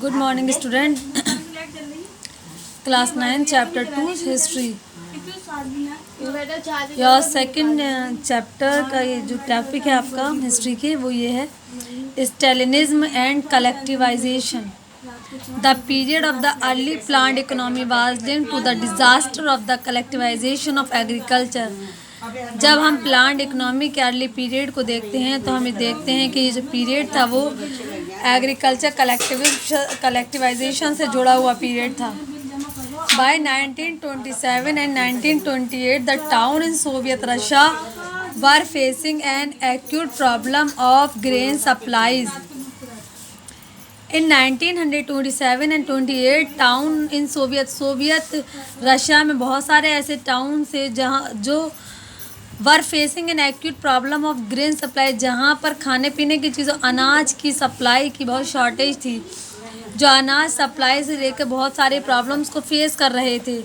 Good morning student. Class 9 chapter 2 history. Your second chapter का ये जो टॉपिक है आपका हिस्ट्री के वो ये है Stalinism and collectivisation. The period of the early planned economy was linked to the disaster of the collectivisation of agriculture. जब हम प्लान्ड इकोनॉमी के अर्ली पीरियड को देखते हैं तो हमें देखते हैं कि ये जो पीरियड था वो एग्रीकल्चर कलेक्टिवाइजेशन से जुड़ा हुआ पीरियड था। By 1927 and 1928 the town in Soviet Russia were facing an acute problem of grain supplies. In 1927 and 28 town in Soviet Russia में बहुत सारे ऐसे टाउन थे जहाँ जो were facing an acute problem of grain supply, जहाँ पर खाने पीने की चीज़ों अनाज की सप्लाई की बहुत शॉर्टेज थी। जो अनाज सप्लाई से लेकर बहुत सारे प्रॉब्लम्स को फेस कर रहे थे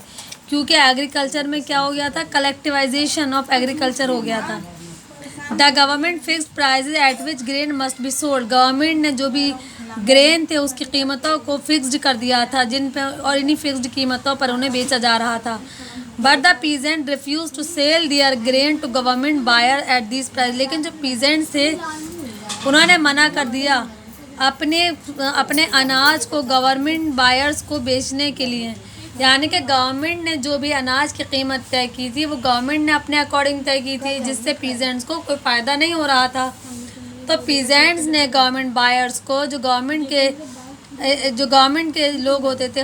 क्योंकि एग्रीकल्चर में क्या हो गया था, कलेक्टिवाइजेशन ऑफ एग्रीकल्चर हो गया था। The government fix prices at which grain must be sold. Government ने जो भी ग्रेन थे उसकी कीमतों को फिक्स्ड कर दिया था जिन पर, और इन्हीं फिक्स्ड कीमतों पर उन्हें बेचा जा रहा था। But the peasant refuse to sell their grain to government buyer at this price. लेकिन जो पीजेंट थे उन्होंने मना कर दिया अपने अनाज को गवर्नमेंट बायर्स को बेचने के लिए। यानी कि गवर्नमेंट ने जो भी अनाज की कीमत तय की थी वो गवर्नमेंट ने अपने अकॉर्डिंग तय की थी, जिससे पीजेंट्स को कोई फ़ायदा नहीं हो रहा था। तो पीजेंट्स ने गवर्नमेंट बायर्स को, जो गवर्नमेंट के लोग होते थे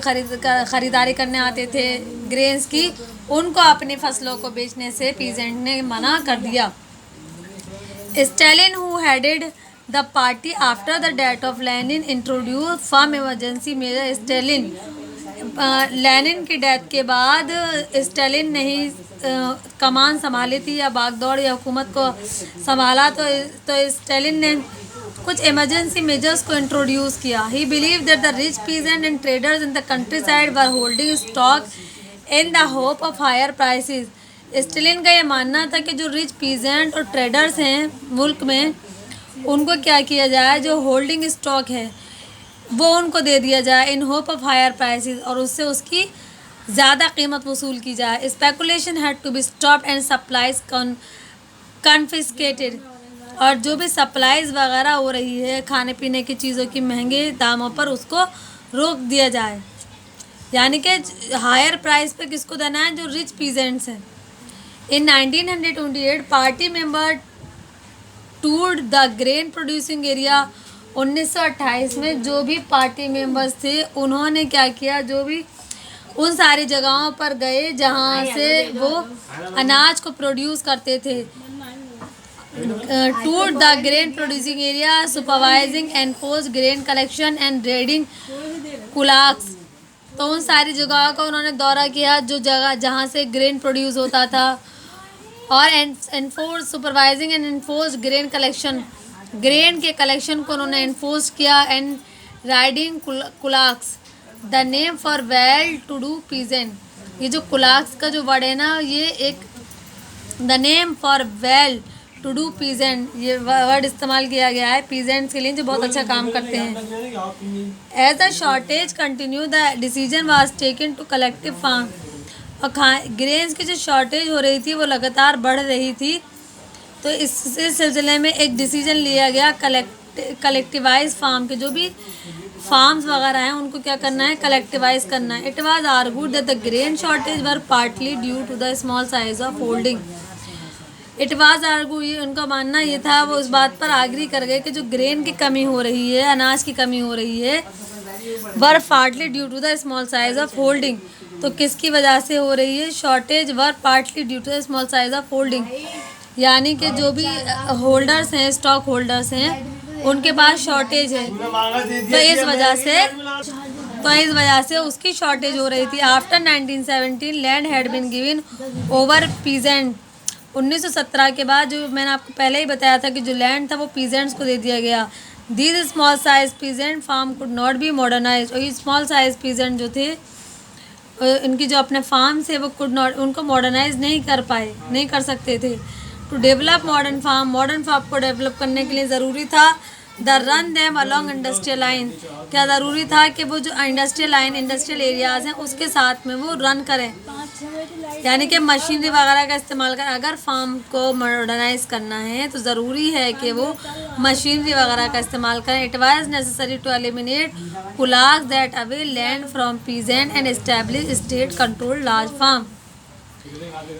ख़रीदारी करने आते थे ग्रेन्स की, उनको अपनी फसलों को बेचने से पीजेंट ने मना कर दिया। Stalin who headed the party after the death of Lenin introduce farm emergency measure. Stalin, Lenin की डेथ के बाद स्टालिन ने ही कमान संभाली थी या बागदौड़ या हुकूमत को संभाला, तो स्टालिन ने कुछ इमरजेंसी मेजर्स को इंट्रोड्यूस किया। He believe that the rich peasant and traders in the country were holding stock in the hope of higher prices. Stalin का ये मानना था कि जो रिच पीजेंट और ट्रेडर्स हैं मुल्क में, उनको क्या किया जाए, जो होल्डिंग स्टॉक है वो उनको दे दिया जाए in hope of higher prices, और उससे उसकी ज़्यादा कीमत वसूल की जाए। Speculation had to be stopped and supplies confiscated. और जो भी सप्लाईज वगैरह हो रही है खाने पीने की चीज़ों की महंगे दामों पर, उसको रोक दिया जाए। यानी कि हायर प्राइस पे किसको देना है, जो रिच पीजेंट्स हैं। In 1928 party member toured the grain producing area. 1928 में जो भी पार्टी मेंबर्स थे उन्होंने क्या किया, जो भी उन सारी जगहों पर गए जहाँ से वो अनाज को प्रोड्यूस करते थे। Tour the grain producing area supervising enforce grain collection and raiding kulaks. तो उन सारी जगहों का उन्होंने दौरा किया जो जगह जहाँ से ग्रेन प्रोड्यूस होता था, और enforce supervising and enforce grain collection, grain के कलेक्शन को उन्होंने एनफोर्स किया। And raiding kulaks the name for well to do peasant. ये जो कुलाक्स का जो वर्ड है ना, ये एक the name for well to do peasant, ये वर्ड इस्तेमाल किया गया है पीजेंट्स के लिए जो बहुत अच्छा काम करते हैं। As the shortage continue the decision was taken to collective farm. और ग्रेन्स की जो शॉर्टेज हो रही थी वो लगातार बढ़ रही थी, तो इस सिलसिले में एक डिसीजन लिया गया कलेक्टिवाइज फार्म के, जो भी फार्म्स वगैरह हैं उनको क्या करना है, कलेक्टिवाइज करना है। It was argued that the grain shortage were partly due to the small size of holding. It was argue, ये उनका मानना ये था, वो उस बात पर आग्री कर गए कि जो ग्रेन की कमी हो रही है, अनाज की कमी हो रही है, were partly due to the small size of holding. तो किसकी वजह से हो रही है shortage, were partly due to the small size of holding. यानी कि जो भी होल्डर्स हैं, स्टॉक होल्डर्स हैं, उनके पास शॉर्टेज है, तो इस वजह से उसकी शॉर्टेज हो रही थी। After 1917 land had been given over peasant. 1917 के बाद जो मैंने आपको पहले ही बताया था कि जो लैंड था वो पीजेंट्स को दे दिया गया। These small size peasant farm could not be modernise. और ये स्मॉल साइज पीजेंट जो थे, इनकी जो अपने फार्म से वो कुड नॉट, उनको मॉडर्नाइज नहीं कर पाए, नहीं कर सकते थे। टू डेवलप मॉडर्न फार्म को डेवलप करने के लिए ज़रूरी था the run them along industrial line, क्या ज़रूरी था कि वो जो इंडस्ट्रियल लाइन, इंडस्ट्रियल एरियाज़ हैं उसके साथ में वो रन करें, यानी कि मशीनरी वगैरह का इस्तेमाल करें। अगर फार्म को मॉडर्नाइज करना है तो ज़रूरी है कि वो मशीनरी वगैरह का इस्तेमाल करें। It was necessary to eliminate kulaks that away land from peasant and establish state control large farm.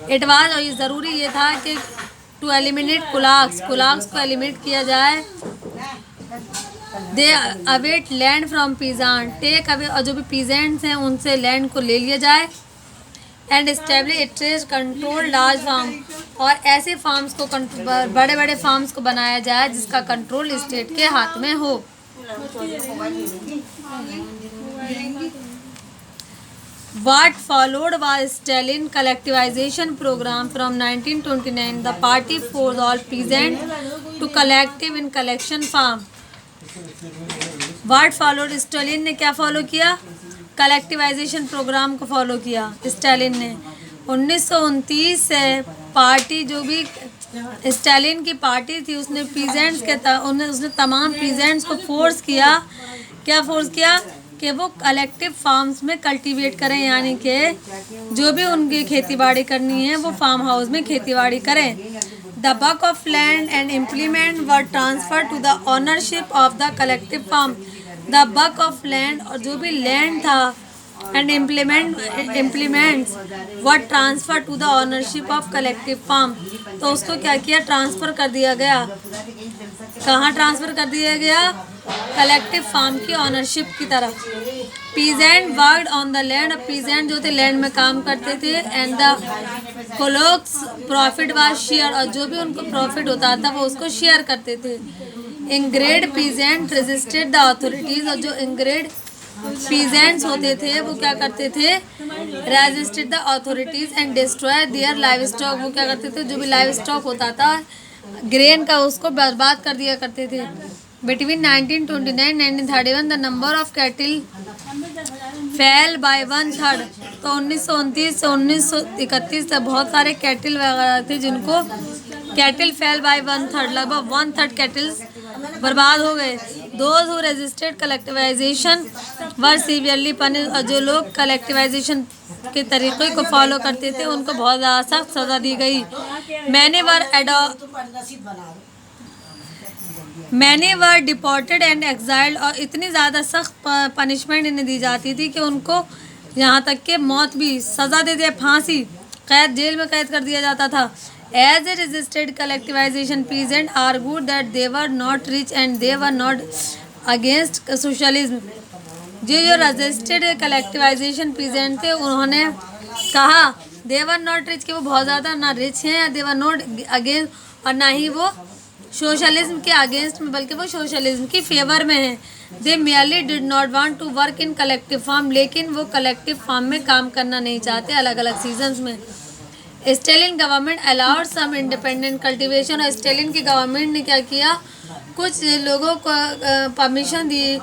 It was, और ये ज़रूरी ये था कि टू एलिमिनेट कुलाक्स को एलिमिनेट किया जाए। They await land from peasant, take away, और जो भी पीजेंट्स हैं उनसे लैंड को ले लिया जाए। And establish state control large farm, और ऐसे फार्म्स को बड़े बड़े फार्म्स को बनाया जाए जिसका कंट्रोल स्टेट के हाथ में हो। What followed was Stalin collectivization program from 1929. The party forced all peasants to collective in collection farm. What followed? Stalin ने क्या फॉलो किया? कलेक्टिवाइजेशन प्रोग्राम को फॉलो किया स्टालिन ने। 1929 से पार्टी, जो भी स्टालिन की पार्टी थी, उसने पीजेंट्स के उसने तमाम पीजेंट्स को फोर्स किया, क्या फोर्स किया कि वो कलेक्टिव फार्म्स में कल्टीवेट करें, यानी कि जो भी उनकी खेतीबाड़ी करनी है वो फार्म हाउस में खेतीबाड़ी करें। The bulk of land and implement were transfer to the ownership of the collective farm. The bulk of land, और जो भी लैंड था, and implements were transfer to the ownership of collective farm, तो उसको क्या किया, ट्रांसफ़र कर दिया गया। कहाँ ट्रांसफ़र कर दिया गया? कलेक्टिव फार्म की ओनरशिप की तरफ। Peasant worked on the land, peasant जो थे लैंड में काम करते थे। And the kolkhoz profit was share, और जो भी उनको प्रॉफिट होता था वो उसको शेयर करते थे। इंग्रेड पीजेंट रेजिस्टेड द अथॉरिटीज़, और जो इंग्रेड पीजेंट्स होते थे वो क्या करते थे, resisted the authorities and destroy their live stock, वो क्या करते थे, जो भी लाइव स्टॉक होता था ग्रेन का उसको बर्बाद कर दिया करते थे। Between 1929-1931 the number of cattle fell by 1/3, तो 1929 से 1931 तक बहुत सारे कैटिल वगैरह थे जिनको कैटिल फेल बाय 1/3, लगभग 1/3 कैटिल्स बर्बाद हो गए। Those who resisted collectivisation were severely punish, और जो लोग कलेक्टिवाइजेशन के तरीक़े को फॉलो करते थे उनको बहुत ज़्यादा सख्त सज़ा दी गई। मैंने वर डिपोर्टेड एंड एक्साइल्ड, और इतनी ज़्यादा सख्त पनिशमेंट इन्हें दी जाती थी कि उनको यहाँ तक कि मौत भी सज़ा दे दे, फांसी, कैद, जेल में कैद कर दिया जाता था। As a resisted collectivisation peasant argued that they were not rich and they were not against socialism. जो रेजिस्टेड कलेक्टिवाइजेशन पीजेंट थे उन्होंने कहा दे वर नॉट रिच, कि वो बहुत ज़्यादा ना रिच हैं, या दे वर नॉट अगेंस्ट, और ना ही वो सोशलिज्म के अगेंस्ट में, बल्कि वो सोशलिज्म की फेवर में है। They merely did not want to work in collective farm, लेकिन वो कलेक्टिव फार्म में काम करना नहीं चाहते अलग अलग सीजन्स में। Stalin government allowed some independent cultivation, और स्टालिन की गवर्नमेंट ने क्या किया, कुछ लोगों को परमिशन दी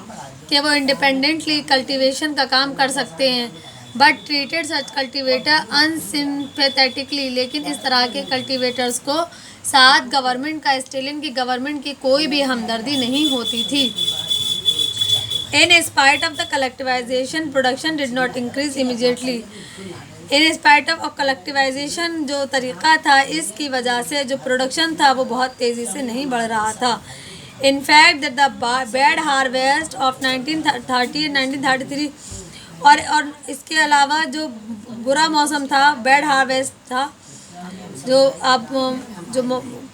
कि वो इंडिपेंडेंटली कल्टीवेशन का काम कर सकते हैं। बट ट्रीटेड सच कल्टीवेटर अनसिम्पैथेटिकली, लेकिन इस तरह के कल्टीवेटर्स को साथ गवर्नमेंट का, स्टालिन की गवर्नमेंट की कोई भी हमदर्दी नहीं होती थी। In spite of the collectivisation production did not increase immediately. In spite of collectivisation जो तरीक़ा था, इसकी वजह से जो प्रोडक्शन था वो बहुत तेज़ी से नहीं बढ़ रहा था। In fact the bad harvest of 1930 1933, और इसके अलावा जो बुरा मौसम था, बैड हार्वेस्ट था, जो अब जो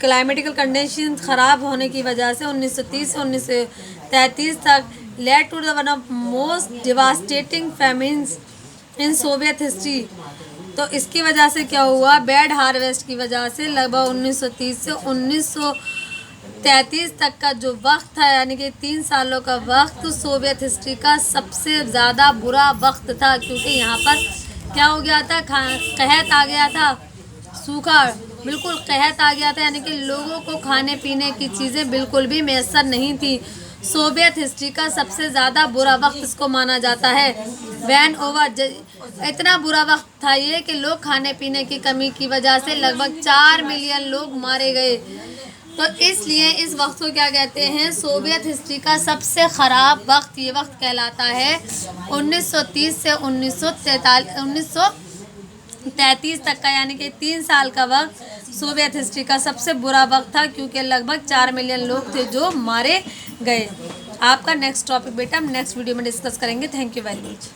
क्लाइमेटिकल कंडीशन ख़राब होने की वजह से 1930 से 1933 तक led to the one of most devastating famines in Soviet history. तो इसकी वजह से क्या हुआ, बैड हार्वेस्ट की वजह से लगभग 1930 से 1933 तक का जो वक्त था, यानी कि 3 सालों का वक्त सोवियत हिस्ट्री का सबसे ज़्यादा बुरा वक्त था, क्योंकि यहाँ पर क्या हो गया था, कहत आ गया था, सूखा, बिल्कुल कहत आ गया था, यानी कि लोगों को खाने पीने की चीज़ें बिल्कुल भी मैसर नहीं थी। सोवियत हिस्ट्री का सबसे ज़्यादा बुरा वक्त इसको माना जाता है। वैन ओवर, इतना बुरा वक्त था ये कि लोग खाने पीने की कमी की वजह से लगभग 4 मिलियन लोग मारे गए। तो इसलिए इस वक्त को क्या कहते हैं, सोवियत हिस्ट्री का सबसे ख़राब वक्त ये वक्त कहलाता है। 1930 से 1933 तक का, यानी कि 3 साल का वक्त सोवियत हिस्ट्री का सबसे बुरा वक्त था, क्योंकि लगभग 4 मिलियन लोग थे जो मारे गए। आपका नेक्स्ट टॉपिक बेटा हम नेक्स्ट वीडियो में डिस्कस करेंगे। Thank you very much.